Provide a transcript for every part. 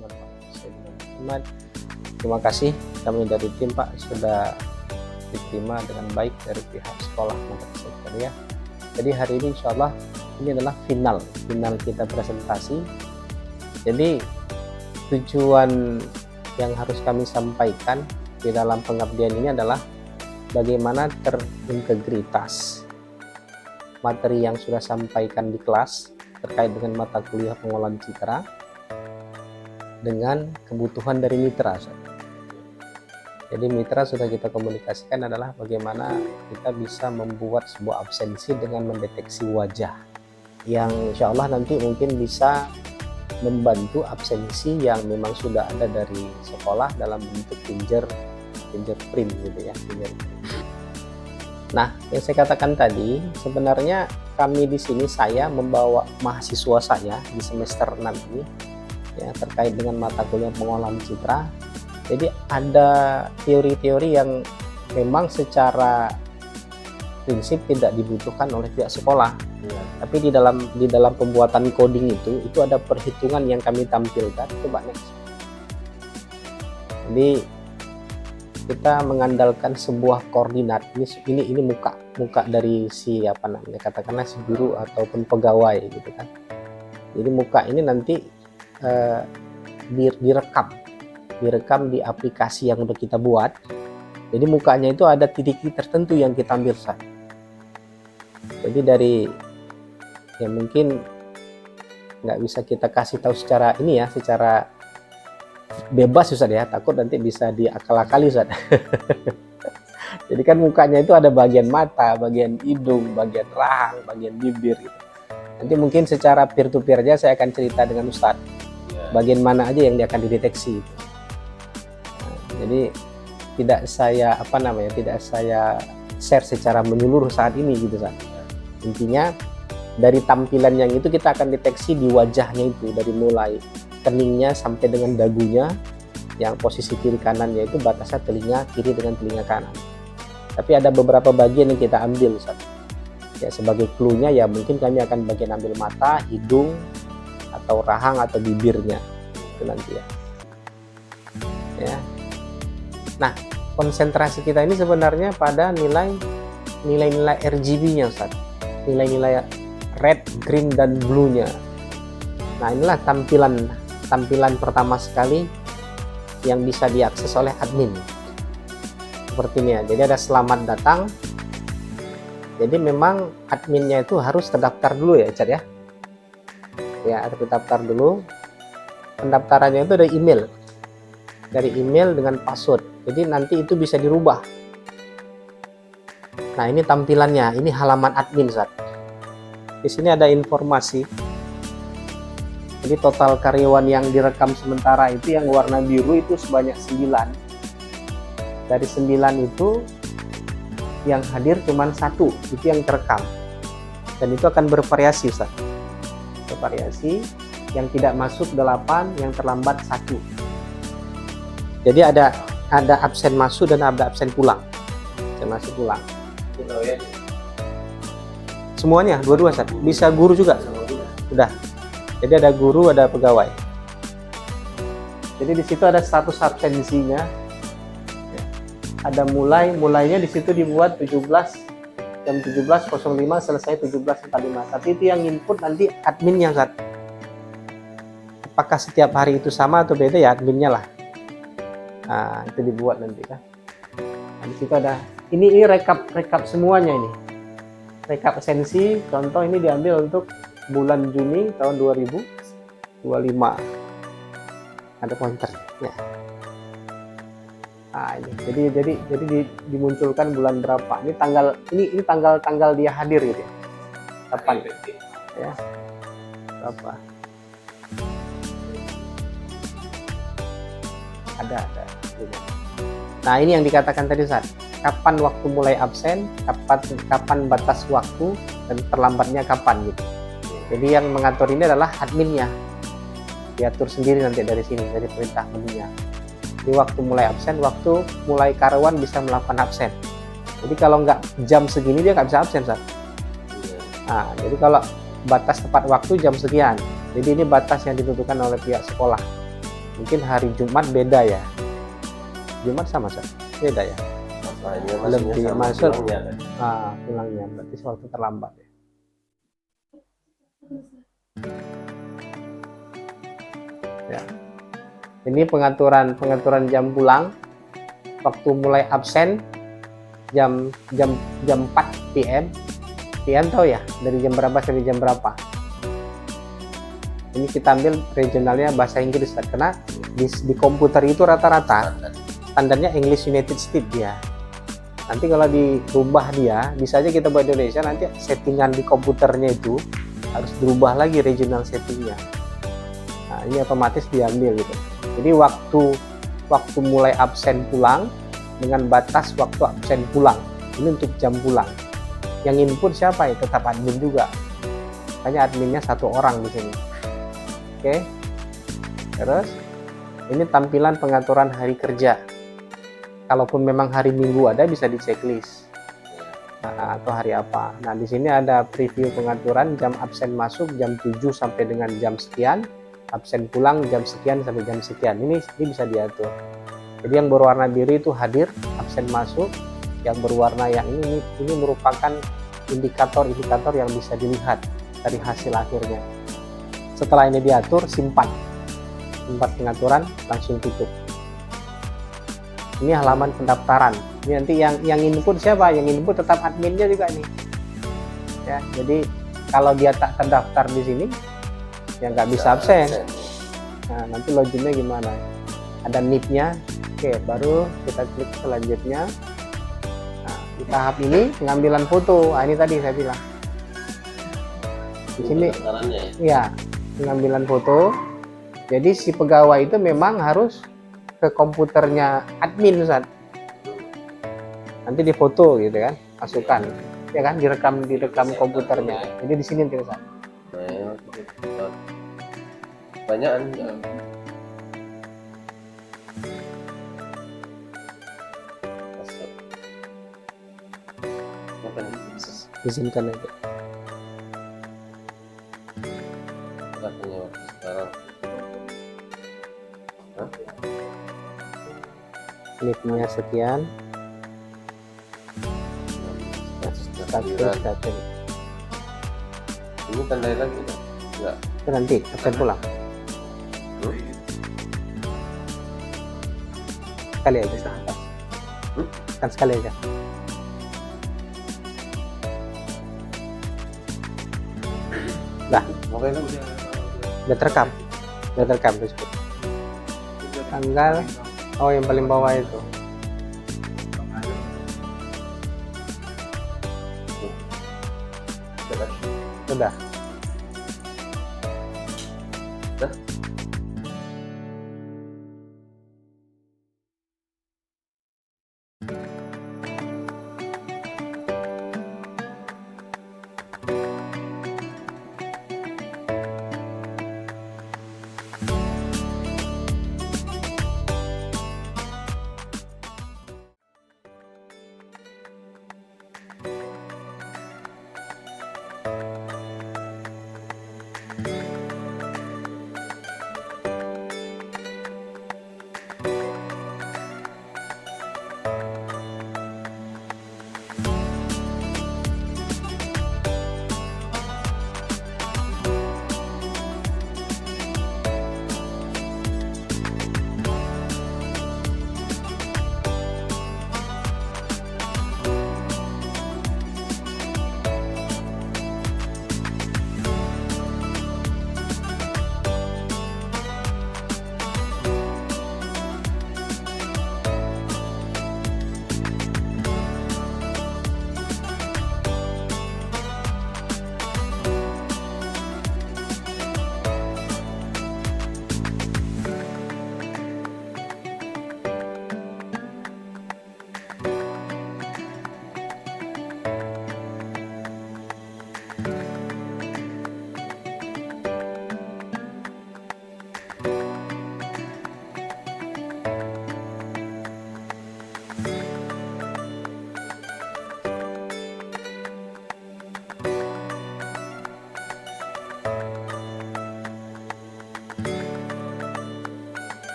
warahmatullahi wabarakatuh. Terima kasih kami dari tim Pak sudah diterima dengan baik dari pihak sekolah Madrasah Ibtidaiyah. Jadi hari ini insya Allah ini adalah final kita presentasi. Jadi tujuan yang harus kami sampaikan di dalam pengabdian ini adalah bagaimana terintegritas materi yang sudah sampaikan di kelas terkait dengan mata kuliah pengolahan citra dengan kebutuhan dari mitra. Jadi mitra sudah kita komunikasikan adalah bagaimana kita bisa membuat sebuah absensi dengan mendeteksi wajah yang insya Allah nanti mungkin bisa membantu absensi yang memang sudah ada dari sekolah dalam bentuk fingerprint gitu ya, fingerprint. Nah, yang saya katakan tadi sebenarnya kami di sini saya membawa mahasiswa saya di semester 6 ini ya terkait dengan mata kuliah pengolahan citra. Jadi ada teori-teori yang memang secara prinsip tidak dibutuhkan oleh pihak sekolah. Ya. Tapi di dalam pembuatan coding itu ada perhitungan yang kami tampilkan. Coba next. Jadi kita mengandalkan sebuah koordinat. Ini muka dari si katakanlah si guru ataupun pegawai gitu kan. Jadi muka ini nanti direkam di aplikasi yang udah kita buat. Jadi mukanya itu ada titik tertentu yang kita ambil Ustaz. Jadi dari yang mungkin nggak bisa kita kasih tahu secara secara bebas Ustaz ya, takut nanti bisa diakal-akali Ustaz. Jadi kan mukanya itu ada bagian mata, bagian hidung, bagian rahang, bagian bibir gitu. Nanti mungkin secara peer to peer aja saya akan cerita dengan Ustaz bagian mana aja yang dia akan dideteksi. Jadi tidak saya share secara menyeluruh saat ini gitu Ustaz. Intinya dari tampilan yang itu kita akan deteksi di wajahnya itu, dari mulai keningnya sampai dengan dagunya, yang posisi kiri kanannya itu batasnya telinga kiri dengan telinga kanan. Tapi ada beberapa bagian yang kita ambil Ustaz. Ya sebagai clue-nya ya mungkin kami akan bagian ambil mata, hidung, atau rahang atau bibirnya itu nanti ya. Nah, konsentrasi kita ini sebenarnya pada nilai-nilai RGB-nya Ustaz. Nilai-nilai red, green, dan blue-nya. Nah, inilah tampilan pertama sekali yang bisa diakses oleh admin. Seperti ini ya. Jadi ada selamat datang. Jadi memang adminnya itu harus terdaftar dulu ya, Chat ya. Ya, harus terdaftar dulu. Pendaftarannya itu dari email dengan password. Jadi nanti itu bisa dirubah. Nah, ini tampilannya. Ini halaman admin, Ustaz. Di sini ada informasi. Jadi total karyawan yang direkam sementara itu yang warna biru itu sebanyak 9. Dari 9 itu yang hadir cuma 1, itu yang terekam. Dan itu akan bervariasi, Ustaz. Bervariasi, yang tidak masuk 8, yang terlambat 1. Jadi ada absen masuk dan ada absen pulang. Absen masuk pulang. Semuanya, dua-dua Ustaz. Bisa guru juga. Udah. Jadi ada guru, ada pegawai. Jadi di situ ada status absensinya. Ada mulainya di situ dibuat jam 17.05 selesai 17.45. Tapi itu yang input nanti adminnya Ustaz. Apakah setiap hari itu sama atau beda ya adminnya lah. Nah, itu dibuat nanti kan. Nah, di situ ada ini rekap semuanya ini. Rekap absensi, contoh ini diambil untuk bulan Juni tahun 2025. Ada pointer ya. Nah, ini. Jadi dimunculkan bulan berapa. Ini tanggal dia hadir gitu ya. Kapan ya? Berapa? Ada. Nah, ini yang dikatakan tadi Ustaz. Kapan waktu mulai absen, kapan batas waktu, dan terlambatnya kapan gitu. Jadi yang mengatur ini adalah adminnya. Diatur sendiri nanti dari sini, dari perintah menunya. Di waktu mulai absen, waktu mulai karyawan bisa melakukan absen. Jadi kalau nggak jam segini dia nggak bisa absen Ustaz. Nah, jadi kalau batas tepat waktu jam sekian. Jadi ini batas yang ditentukan oleh pihak sekolah. Mungkin hari Jumat beda ya. Jumat sama Sat? Beda ya. Lebih masuk pulangnya berarti waktu terlambat ya. Ya. Ini pengaturan jam pulang. Waktu mulai absen jam 4 PM. PM tahu ya dari jam berapa sampai jam berapa? Ini kita ambil regionalnya bahasa Inggris karena di komputer itu rata-rata standarnya English United States dia. Nanti kalau dirubah dia, bisa aja kita buat Indonesia, nanti settingan di komputernya itu harus berubah lagi regional settingnya. Nah, ini otomatis diambil gitu. Jadi waktu mulai absen pulang dengan batas waktu absen pulang. Ini untuk jam pulang. Yang input siapa ya? Tetap admin juga. Makanya adminnya 1 orang di sini. Oke. Terus ini tampilan pengaturan hari kerja. Kalaupun memang hari Minggu ada bisa di checklist. Nah, atau hari apa. Nah, di sini ada preview pengaturan jam absen masuk jam 7 sampai dengan jam sekian, absen pulang jam sekian sampai jam sekian. Ini bisa diatur. Jadi yang berwarna biru itu hadir, absen masuk. Yang berwarna yang ini merupakan indikator-indikator yang bisa dilihat dari hasil akhirnya. Setelah ini diatur, simpan pengaturan, langsung tutup. Ini halaman pendaftaran. Ini nanti yang input siapa? Yang input tetap adminnya juga nih. Ya, jadi kalau dia tak terdaftar di sini, ya nggak bisa absen. Nah, nanti loginnya gimana? Ada NIP-nya. Oke, baru kita klik selanjutnya. Nah, di tahap ini pengambilan foto. Nah, ini tadi saya bilang. Di sini, ya, pengambilan foto. Jadi si pegawai itu memang harus ke komputernya admin, Ustaz. Nanti difoto gitu kan, masukkan, ya kan, direkam komputernya. Jadi di sini nanti, Ustaz. Banyak izinkan aja. Katanya waktu sekarang. NIP-nya sekian. Status. Ini tandai lagi kan? Enggak. Itu nanti absen pulang. Sekali aja. Kan sekali aja. Dah. Udah terekam. Tersebut. Tanggal. Oh, yang paling bawah itu. Sudah.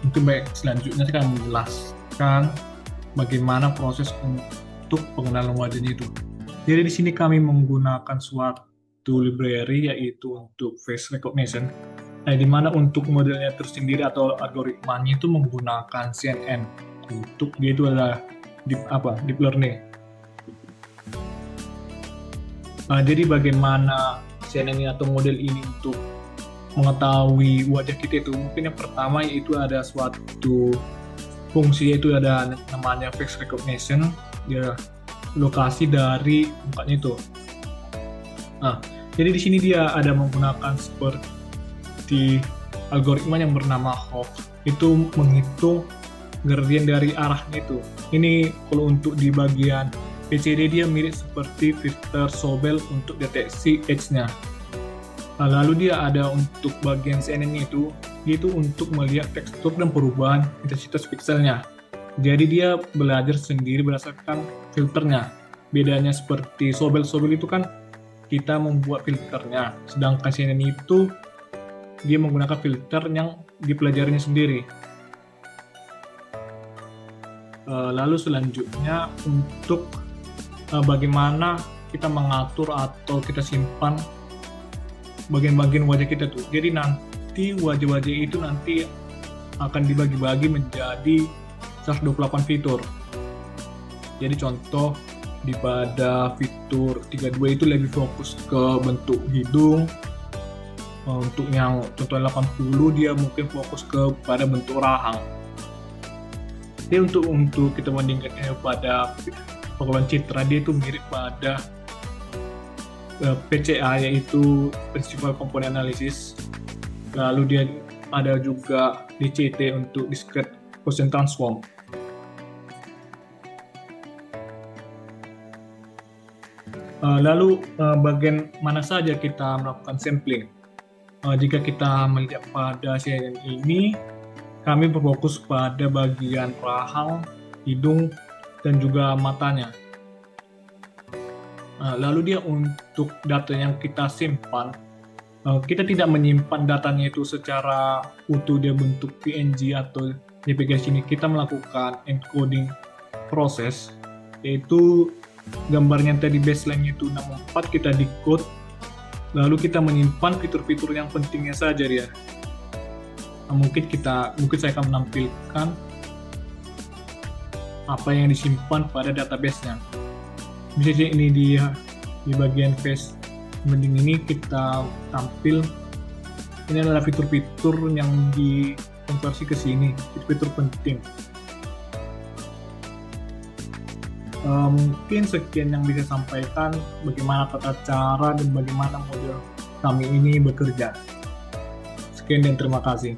Mungkin baik selanjutnya saya akan menjelaskan bagaimana proses untuk pengenalan wajahnya itu. Jadi di sini kami menggunakan suatu library yaitu untuk face recognition. Nah, di mana untuk modelnya tersendiri atau algoritmanya itu menggunakan CNN. Untuk dia itu adalah deep learning. Nah, jadi bagaimana CNN atau model ini untuk mengetahui wajah kita itu, mungkin yang pertama yaitu ada suatu fungsi, yaitu ada namanya face recognition, ya lokasi dari mukanya itu. Nah, jadi di sini dia ada menggunakan seperti algoritma yang bernama Hoff, itu menghitung gradien dari arahnya itu. Ini kalau untuk di bagian PCD dia mirip seperti filter Sobel untuk deteksi edge-nya. Nah, lalu dia ada untuk bagian CNN itu untuk melihat tekstur dan perubahan intensitas pixelnya. Jadi dia belajar sendiri berdasarkan filternya. Bedanya seperti Sobel itu kan kita membuat filternya, sedangkan CNN itu dia menggunakan filter yang dipelajarinya sendiri. Lalu selanjutnya untuk bagaimana kita mengatur atau kita simpan bagian-bagian wajah kita tuh. Jadi nanti wajah-wajah itu nanti akan dibagi-bagi menjadi 128 fitur. Jadi contoh pada fitur 32 itu lebih fokus ke bentuk hidung. Untuk yang contoh 80 dia mungkin fokus kepada bentuk rahang. Jadi untuk kita bandingkannya pada pengolahan citra, dia itu mirip pada PCA yaitu Principal Component Analysis. Lalu dia ada juga DCT untuk Discrete Gaussian Transform. Lalu bagian mana saja kita melakukan sampling? Jika kita melihat pada CNN ini, kami berfokus pada bagian rahang, hidung, dan juga matanya. Lalu dia untuk data yang kita simpan, kita tidak menyimpan datanya itu secara utuh dia bentuk PNG atau JPG sini. Kita melakukan encoding proses, yaitu gambarnya tadi baseline itu 64 kita decode, lalu kita menyimpan fitur-fitur yang pentingnya saja dia. Mungkin saya akan menampilkan apa yang disimpan pada database-nya. Misalnya ini dia di bagian face mending ini kita tampil, ini adalah fitur-fitur yang dikonversi ke sini, fitur-fitur penting. Mungkin sekian yang bisa sampaikan bagaimana tata cara dan bagaimana model kami ini bekerja. Sekian dan terima kasih.